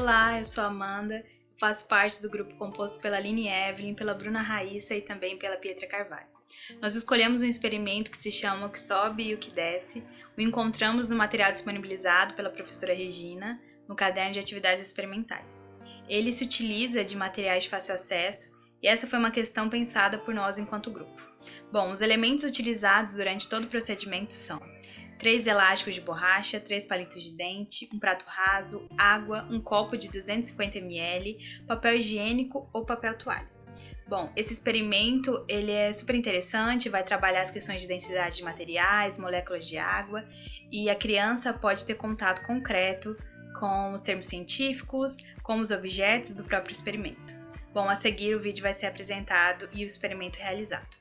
Olá, eu sou a Amanda, faço parte do grupo composto pela Aline Evelyn, pela Bruna Raíssa e também pela Pietra Carvalho. Nós escolhemos um experimento que se chama O que Sobe e o que Desce, o encontramos no material disponibilizado pela professora Regina, no caderno de atividades experimentais. Ele se utiliza de materiais de fácil acesso e essa foi uma questão pensada por nós enquanto grupo. Bom, os elementos utilizados durante todo o procedimento são 3 elásticos de borracha, 3 palitos de dente, um prato raso, água, um copo de 250 ml, papel higiênico ou papel toalha. Bom, esse experimento ele é super interessante, vai trabalhar as questões de densidade de materiais, moléculas de água e a criança pode ter contato concreto com os termos científicos, com os objetos do próprio experimento. Bom, a seguir o vídeo vai ser apresentado e o experimento realizado.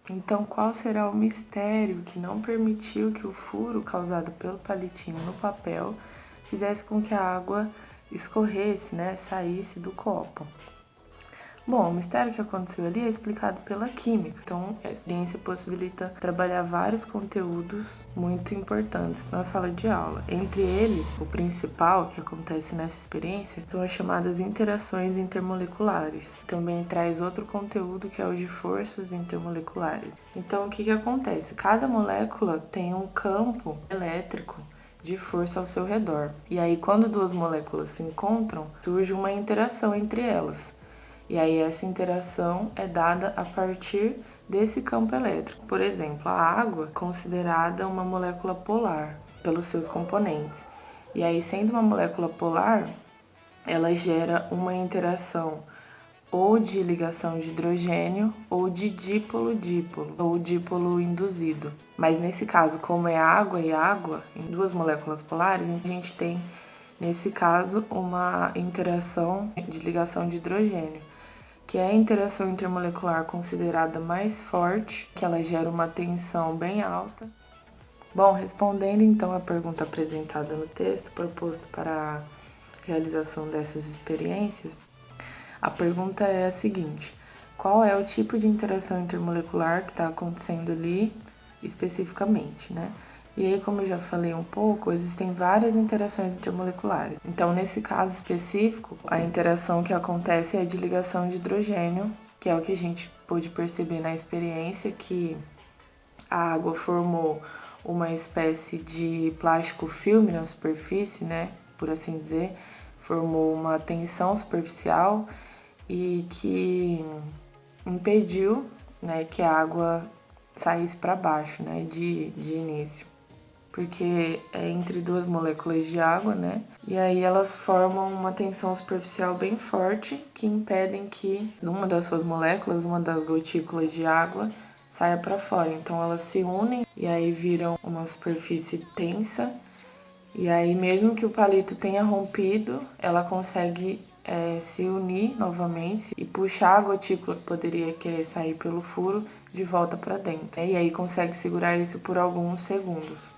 Então, qual será o mistério que não permitiu que o furo causado pelo palitinho no papel fizesse com que a água escorresse, saísse do copo? Bom, o mistério que aconteceu ali é explicado pela química. Então, a ciência possibilita trabalhar vários conteúdos muito importantes na sala de aula. Entre eles, o principal que acontece nessa experiência são as chamadas interações intermoleculares. Também traz outro conteúdo que é o de forças intermoleculares. Então, o que acontece? Cada molécula tem um campo elétrico de força ao seu redor. E aí, quando duas moléculas se encontram, surge uma interação entre elas. E aí essa interação é dada a partir desse campo elétrico. Por exemplo, a água é considerada uma molécula polar pelos seus componentes. E aí, sendo uma molécula polar, ela gera uma interação ou de ligação de hidrogênio ou de dípolo-dípolo, ou dípolo induzido. Mas nesse caso, como é água e água, em duas moléculas polares, a gente tem, nesse caso, uma interação de ligação de hidrogênio, que é a interação intermolecular considerada mais forte, que ela gera uma tensão bem alta. Bom, respondendo então à pergunta apresentada no texto proposto para a realização dessas experiências, a pergunta é a seguinte: qual é o tipo de interação intermolecular que está acontecendo ali especificamente, E aí, como eu já falei um pouco, existem várias interações intermoleculares. Então, nesse caso específico, a interação que acontece é de ligação de hidrogênio, que é o que a gente pôde perceber na experiência, que a água formou uma espécie de plástico filme na superfície, por assim dizer, formou uma tensão superficial e que impediu, que a água saísse para baixo, de início. Porque é entre duas moléculas de água, E aí elas formam uma tensão superficial bem forte que impedem que uma das suas moléculas, uma das gotículas de água, saia para fora. Então elas se unem e aí viram uma superfície tensa. E aí mesmo que o palito tenha rompido, ela consegue se unir novamente e puxar a gotícula que poderia querer sair pelo furo de volta para dentro. E aí consegue segurar isso por alguns segundos.